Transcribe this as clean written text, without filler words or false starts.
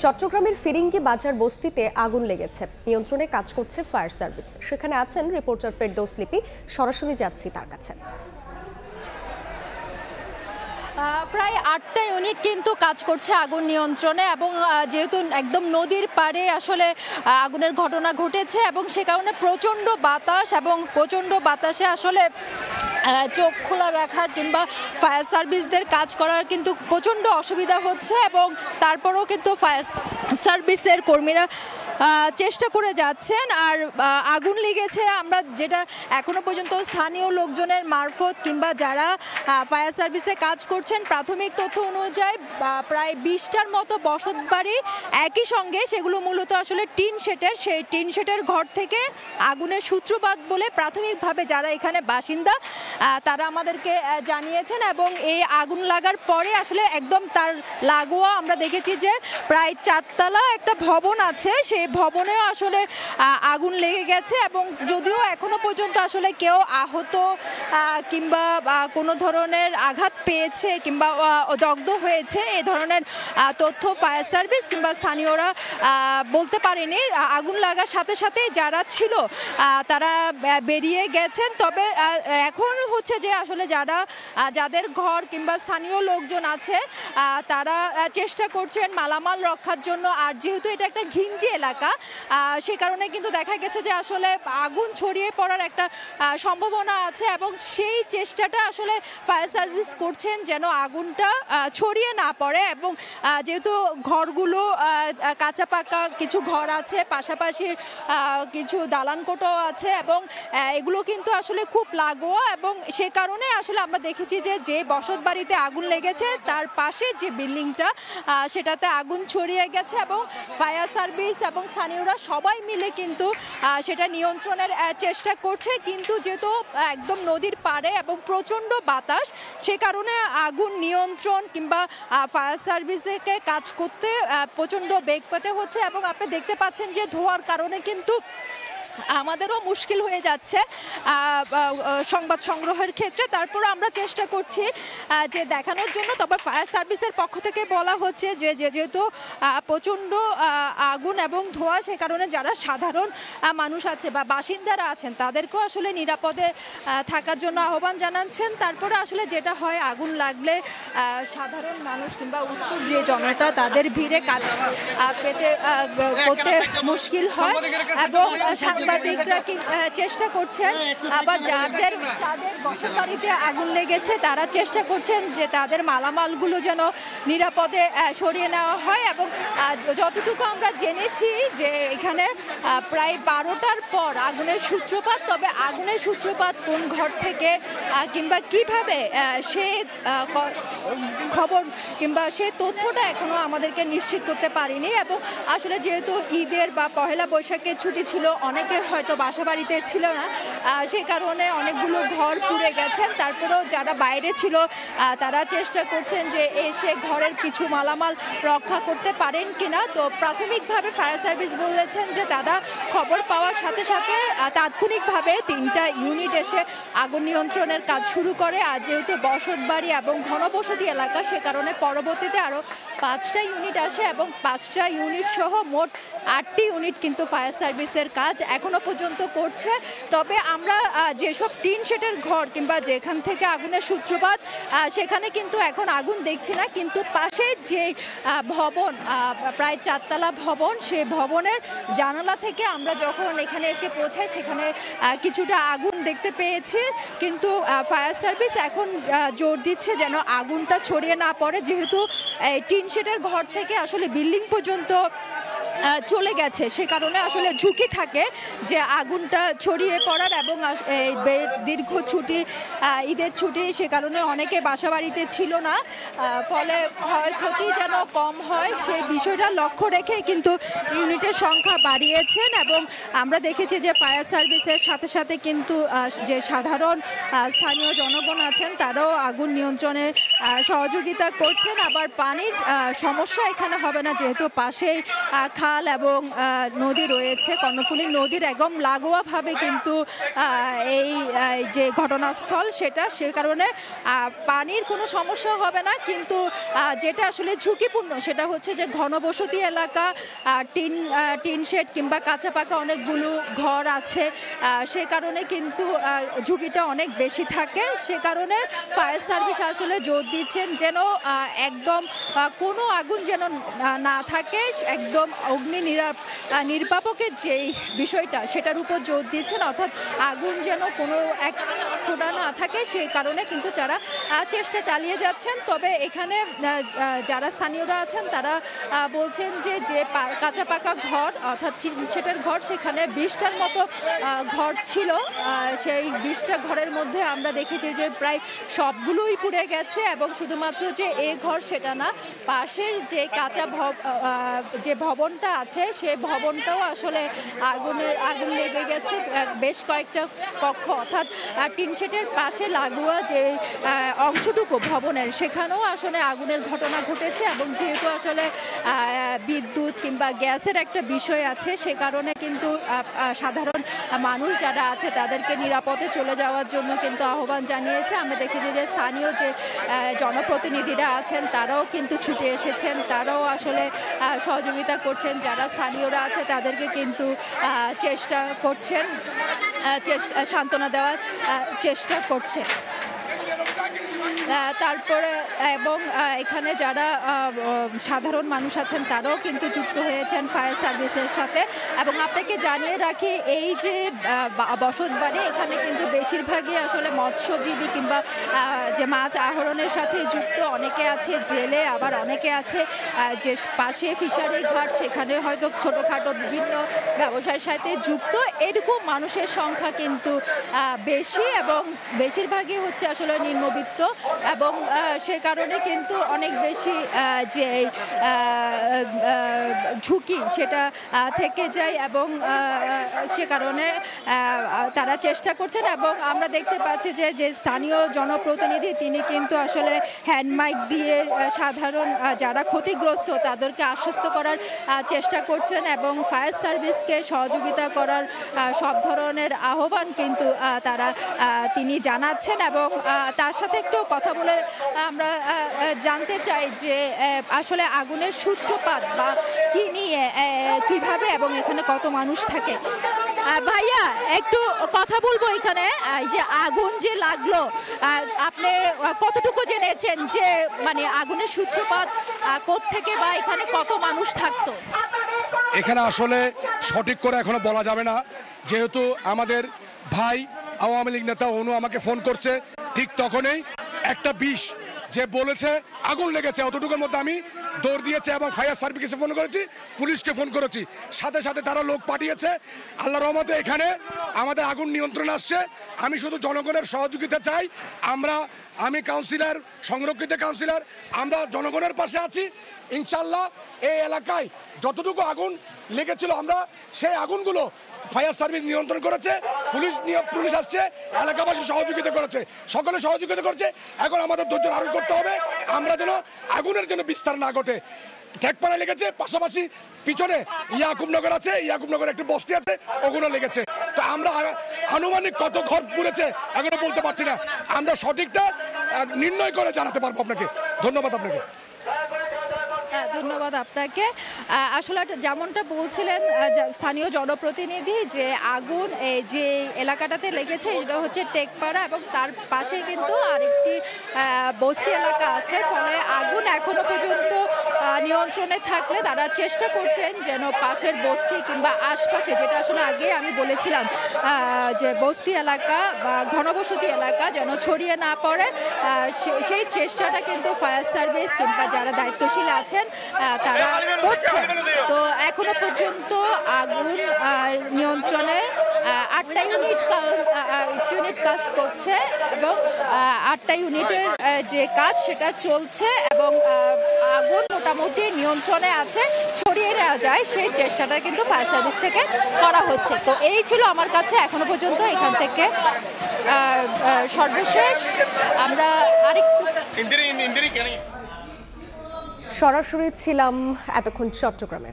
চট্টগ্রামের ফিরিঙ্গি বাজার বস্তিতে আগুন লেগেছে, নিয়ন্ত্রণে কাজ করছে ফায়ার সার্ভিস। সেখানে আছেন রিপোর্টার ফেরদৌস লিপি, সরাসরি যাচ্ছি তার কাছে। প্রায় 8টা ইউনিট কিন্তু কাজ করছে আগুন নিয়ন্ত্রণে, এবং যেহেতু একদম নদীর পাড়ে আসলে আগুনের ঘটনা ঘটেছে এবং সে কারণে প্রচণ্ড বাতাস, এবং প্রচণ্ড বাতাসে আসলে চোখ খোলা রাখা কিংবা ফায়ার সার্ভিসদের কাজ করার কিন্তু প্রচণ্ড অসুবিধা হচ্ছে। এবং তারপরেও কিন্তু ফায়ার সার্ভিসের কর্মীরা চেষ্টা করে যাচ্ছেন। আর আগুন লেগেছে আমরা যেটা এখনো পর্যন্ত স্থানীয় লোকজনের মারফত কিংবা যারা ফায়ার সার্ভিসে কাজ করছেন প্রাথমিক তথ্য অনুযায়ী প্রায় 20টার মতো বসত বাড়ি একই সঙ্গে, সেগুলো মূলত আসলে টিন শেডের, সেই টিন শেডের ঘর থেকে আগুনের সূত্রপাত বলে প্রাথমিকভাবে যারা এখানে বাসিন্দা তারা আমাদেরকে জানিয়েছেন। এবং এই আগুন লাগার পরে আসলে একদম তার লাগোয়া আমরা দেখেছি যে প্রায় 4তলা একটা ভবন আছে, সেই ভবনেও আসলে আগুন লেগে গেছে। এবং যদিও এখনো পর্যন্ত আসলে কেউ আহত কিংবা কোনো ধরনের আঘাত পেয়েছে কিংবা দগ্ধ হয়েছে এই ধরনের তথ্য ফায়ার সার্ভিস কিংবা স্থানীয়রা বলতে পারেনি। আগুন লাগার সাথে সাথে যারা ছিল তারা বেরিয়ে গেছেন। তবে এখন হচ্ছে যে আসলে যাদের ঘর কিংবা স্থানীয় লোকজন আছে তারা চেষ্টা করছেন মালামাল রক্ষার জন্য। আর যেহেতু এটা একটা ঘিঞ্জি এলাকা, সে কারণে কিন্তু দেখা গেছে যে আসলে আগুন ছড়িয়ে পড়ার একটা সম্ভাবনা আছে, এবং সেই চেষ্টাটা আসলে ফায়ার সার্ভিস করছেন যেন আগুনটা ছড়িয়ে না পড়ে। এবং যেহেতু ঘরগুলো কাঁচা পাকা কিছু ঘর আছে, পাশাপাশি কিছু দালান কোঠাও আছে, এবং এগুলো কিন্তু আসলে খুব লাগোয়া, এবং সে কারণে আসলে আমরা দেখেছি যে বসত বাড়িতে আগুন লেগেছে তার পাশে যে বিল্ডিংটা সেটাতে আগুন ছড়িয়ে গেছে। এবং ফায়ার সার্ভিস এবং স্থানীয়রা সবাই মিলে কিন্তু সেটা নিয়ন্ত্রণের চেষ্টা করছে, কিন্তু যেহেতু একদম নদীর পাড়ে এবং প্রচণ্ড বাতাস, সে কারণে আগুন নিয়ন্ত্রণ কিংবা ফায়ার সার্ভিসকে কাজ করতে প্রচণ্ড বেগ পেতে হচ্ছে। এবং আপনি দেখতে পাচ্ছেন যে ধোঁয়ার কারণে কিন্তু আমাদেরও মুশকিল হয়ে যাচ্ছে সংবাদ সংগ্রহের ক্ষেত্রে। তারপর আমরা চেষ্টা করছি যে দেখানোর জন্য, তবে ফায়ার সার্ভিসের পক্ষ থেকে বলা হচ্ছে যে যেহেতু প্রচণ্ড আগুন এবং ধোঁয়া, সে কারণে যারা সাধারণ মানুষ আছে বা বাসিন্দারা আছেন তাদেরকেও আসলে নিরাপদে থাকার জন্য আহ্বান জানাচ্ছেন। তারপরে আসলে যেটা হয়, আগুন লাগলে সাধারণ মানুষ কিংবা উৎসুক যে জনতা তাদের ভিড়ে কাজ পেতে করতে মুশকিল হয়, এবং সাংবাদিকরা চেষ্টা করছেন, আবার যাদের বসত বাড়িতে আগুন লেগেছে তারা চেষ্টা করছেন যে তাদের মালামালগুলো যেন নিরাপদে সরিয়ে নেওয়া হয়। এবং যতটুকু আমরা জেনেছি যে এখানে প্রায় 12টার পর আগুনের সূত্রপাত, তবে আগুনের সূত্রপাত কোন ঘর থেকে কিংবা কিভাবে সে খবর কিংবা সে তথ্যটা এখনো আমাদেরকে নিশ্চিত করতে পারিনি। এবং আসলে যেহেতু ঈদের বা পহেলা বৈশাখের ছুটি ছিল, অনেকে হয়তো বাসা বাড়িতে ছিল না, সে কারণে অনেকগুলো ঘর পুড়ে গেছেন। তারপরেও যারা বাইরে ছিল তারা চেষ্টা করছেন যে এসে ঘরের কিছু মালামাল রক্ষা করতে পারেন কিনা। তো প্রাথমিকভাবে ফায়ার সার্ভিস বলেছেন যে তারা খবর পাওয়ার সাথে সাথে তাৎক্ষণিকভাবে 3টা ইউনিট এসে আগুন নিয়ন্ত্রণের কাজ শুরু করে। আর যেহেতু বসত বাড়ি এবং ঘনবসতি এলাকা, সে কারণে পরবর্তীতে আরও 5টা ইউনিট আসে, এবং 5টা ইউনিট সহ মোট 8টি ইউনিট কিন্তু ফায়ার সার্ভিসের কাজ এখনো পর্যন্ত করছে। তবে আমরা যেসব টিন শেডের ঘর কিংবা যেখান থেকে আগুনের সূত্রপাত, সেখানে কিন্তু এখন আগুন দেখছি না, কিন্তু পাশে যে ভবন প্রায় 4তলা ভবন, সেই ভবনের জানালা থেকে আমরা যখন এখানে এসে পৌঁছাই সেখানে কিছুটা আগুন দেখতে পেয়েছি। কিন্তু ফায়ার সার্ভিস এখন জোর দিচ্ছে যেন আগুনটা ছড়িয়ে না পড়ে, যেহেতু টিন শেডের ঘর থেকে আসলে বিল্ডিং পর্যন্ত চলে গেছে, সে কারণে আসলে ঝুঁকি থাকে যে আগুনটা ছড়িয়ে পড়ার। এবং দীর্ঘ ছুটি, ঈদের ছুটি, সে কারণে অনেকে বাসা বাড়িতে ছিল না, ফলে ক্ষয়ক্ষতি যেন কম হয় সেই বিষয়টা লক্ষ্য রেখে কিন্তু ইউনিটের সংখ্যা বাড়িয়েছেন। এবং আমরা দেখেছি যে ফায়ার সার্ভিসের সাথে সাথে কিন্তু যে সাধারণ স্থানীয় জনগণ আছেন তারাও আগুন নিয়ন্ত্রণে সহযোগিতা করছেন। আবার পানির সমস্যা এখানে হবে না, যেহেতু পাশেই খাল এবং নদী রয়েছে, কর্ণফুলী নদীর একদম লাগোয়াভাবে কিন্তু এই যে ঘটনাস্থল সে কারণে পানির কোনো সমস্যা হবে না, কিন্তু যেটা আসলে ঝুঁকিপূর্ণ সেটা হচ্ছে যে ঘনবসতি এলাকা, টিন শেড কিংবা কাঁচা পাকা অনেকগুলো ঘর আছে, সে কারণে কিন্তু ঝুঁকিটা অনেক বেশি থাকে। সে কারণে ফায়ার সার্ভিস আসলে জোর দিচ্ছেন যেন একদম কোনো আগুন যেন না থাকে, একদম অগ্নি নির্বাপকের যেই বিষয়টা সেটার উপর জোর দিচ্ছেন, অর্থাৎ আগুন যেন কোনো এক ফোঁটা না থাকে, সেই কারণে কিন্তু যারা চেষ্টা চালিয়ে যাচ্ছেন। তবে এখানে যারা স্থানীয়রা আছেন তারা বলছেন যে কাঁচা পাকা ঘর অর্থাৎ সেটার ঘর সেখানে 20টার মতো ঘর ছিল, সেই 20টা ঘরের মধ্যে আমরা দেখেছি যে প্রায় সবগুলোই পুড়ে গেছে, এবং শুধুমাত্র যে এই ঘর সেটা না, পাশের যে কাঁচা যে ভবনটা আছে সে ভবনটাও আসলে আগুন লেগে গেছে। বেশ কয়েকটা কক্ষ অর্থাৎ টিন শেডের পাশে লাগোয়া যে অংশটুকু ভবনের সেখানেও আসলে আগুনের ঘটনা ঘটেছে, এবং যেহেতু আসলে বিদ্যুৎ কিংবা গ্যাসের একটা বিষয় আছে সে কারণে কিন্তু সাধারণ মানুষ যারা আছে তাদেরকে নিরাপদে চলে যাওয়ার জন্য কিন্তু আহ্বান জানিয়েছে। আমরা দেখেছি যে স্থানীয় যে জনপ্রতিনিধিরা আছেন তারাও কিন্তু ছুটে এসেছেন, তারাও আসলে সহযোগিতা করছেন, যারা স্থানীয়রা আছে তাদেরকে কিন্তু চেষ্টা করছেন, সান্ত্বনা দেওয়ার চেষ্টা করছে। তারপরে এবং এখানে যারা সাধারণ মানুষ আছেন তারাও কিন্তু যুক্ত হয়েছেন ফায়ার সার্ভিসের সাথে। এবং আপনাকে জানিয়ে রাখি এই যে বসতবাড়ি এখানে কিন্তু বেশিরভাগই আসলে মৎস্যজীবী কিংবা যে মাছ আহরণের সাথে যুক্ত, অনেকে আছে জেলে, আবার অনেকে আছে যে পাশে ফিশারি ঘাট সেখানে হয়তো ছোটোখাটো বিভিন্ন ব্যবসায়ের সাথে যুক্ত, এরকম মানুষের সংখ্যা কিন্তু বেশি, এবং বেশিরভাগই হচ্ছে আসলে নিম্নবিত্ত, এবং সে কারণে কিন্তু অনেক বেশি যে ঝুঁকি সেটা থেকে যায়, এবং সে কারণে তারা চেষ্টা করছেন। এবং আমরা দেখতে পাচ্ছি যে স্থানীয় জনপ্রতিনিধি তিনি কিন্তু আসলে হ্যান্ড মাইক দিয়ে সাধারণ যারা ক্ষতিগ্রস্ত তাদেরকে আশ্বস্ত করার চেষ্টা করছেন, এবং ফায়ার সার্ভিসকে সহযোগিতা করার সব ধরনের আহ্বান কিন্তু তিনি জানাচ্ছেন। এবং তার সাথে একটু কথা বলে আমরা জানতে চাই যে আসলে আগুনের সূত্রপাত বা কি নিয়ে, কিভাবে এবং এখানে কত মানুষ থাকে। ভাইয়া একটু কথা বলবো, এখানে এই যে আগুন যে লাগলো আপনি কতটুকু জেনেছেন যে মানে আগুনের সূত্রপাত কোত্থেকে বা এখানে কত মানুষ থাকতো? এখানে আসলে সঠিক করে এখনো বলা যাবে না, যেহেতু আমাদের ভাই আওয়ামী লীগ নেতা অনু আমাকে ফোন করছে ঠিক তখনই একটা 20 যে বলেছে আগুন লেগেছে, অতটুকুর মধ্যে আমি দৌড় দিয়েছে এবং ফায়ার সার্ভিসে ফোন করেছি, পুলিশকে ফোন করেছি, সাথে সাথে তারা লোক পাঠিয়েছে। আল্লাহর রহমতে এখানে আমাদের আগুন নিয়ন্ত্রণ আসছে। আমি শুধু জনগণের সহযোগিতা চাই। আমি কাউন্সিলর, সংরক্ষিত কাউন্সিলর, আমরা জনগণের পাশে আছি। ইনশাল্লাহ এই এলাকায় যতটুকু আগুন লেগেছিল আমরা সেই আগুনগুলো ফায়ার সার্ভিস নিয়ন্ত্রণ করেছে, পুলিশ আসছে, এলাকাবাসী সহযোগিতা করেছে, সকলে সহযোগিতা করছে। এখন আমাদের ধৈর্য ধারণ করতে হবে, আমরা যেন আগুনের জন্য বিস্তার না ঘটে। ঠেকপাড়া লেগেছে, পাশাপাশি পিছনে ইয়াকুবনগর আছে, ইয়াকুবনগর একটি বস্তি আছে, ওগুলো লেগেছে। তো আমরা আনুমানিক কত ঘর পুড়েছে এখনো বলতে পারছি না, আমরা সঠিকটা নির্ণয় করে জানাতে পারবো আপনাকে। ধন্যবাদ আপনাকে। ধন্যবাদ আপনাকে। আসলে যেমনটা বলছিলেন স্থানীয় জনপ্রতিনিধি যে আগুন যে এলাকাটাতে লেগেছে সেটা হচ্ছে টেকপাড়া, এবং তার পাশে কিন্তু আরেকটি বস্তি এলাকা আছে, ফলে আগুন এখনো পর্যন্ত নিয়ন্ত্রণে থাকলে তারা চেষ্টা করছেন যেন পাশের বস্তি কিংবা আশপাশে, যেটা আসলে আগে আমি বলেছিলাম যে বস্তি এলাকা বা ঘনবসতি এলাকা যেন ছড়িয়ে না পড়ে, সেই চেষ্টাটা কিন্তু ফায়ার সার্ভিস কিংবা যারা দায়িত্বশীল আছেন তারা করছেন। তো এখনো পর্যন্ত আগুন নিয়ন্ত্রণে 8টা ইউনিট কাজ করছে, এবং 8টা ইউনিটের যে কাজ সেটা চলছে, এবং আগুন মোটামুটি নিয়ন্ত্রণে আছে, ছড়িয়ে নেওয়া যায় সেই চেষ্টাটা কিন্তু ফায়ার সার্ভিস থেকে করা হচ্ছে। তো এই ছিল আমার কাছে এখনো পর্যন্ত এখান থেকে সর্বশেষ। আমরা আরেকটু সরাসরি ছিলাম এতক্ষণ চট্টগ্রামে।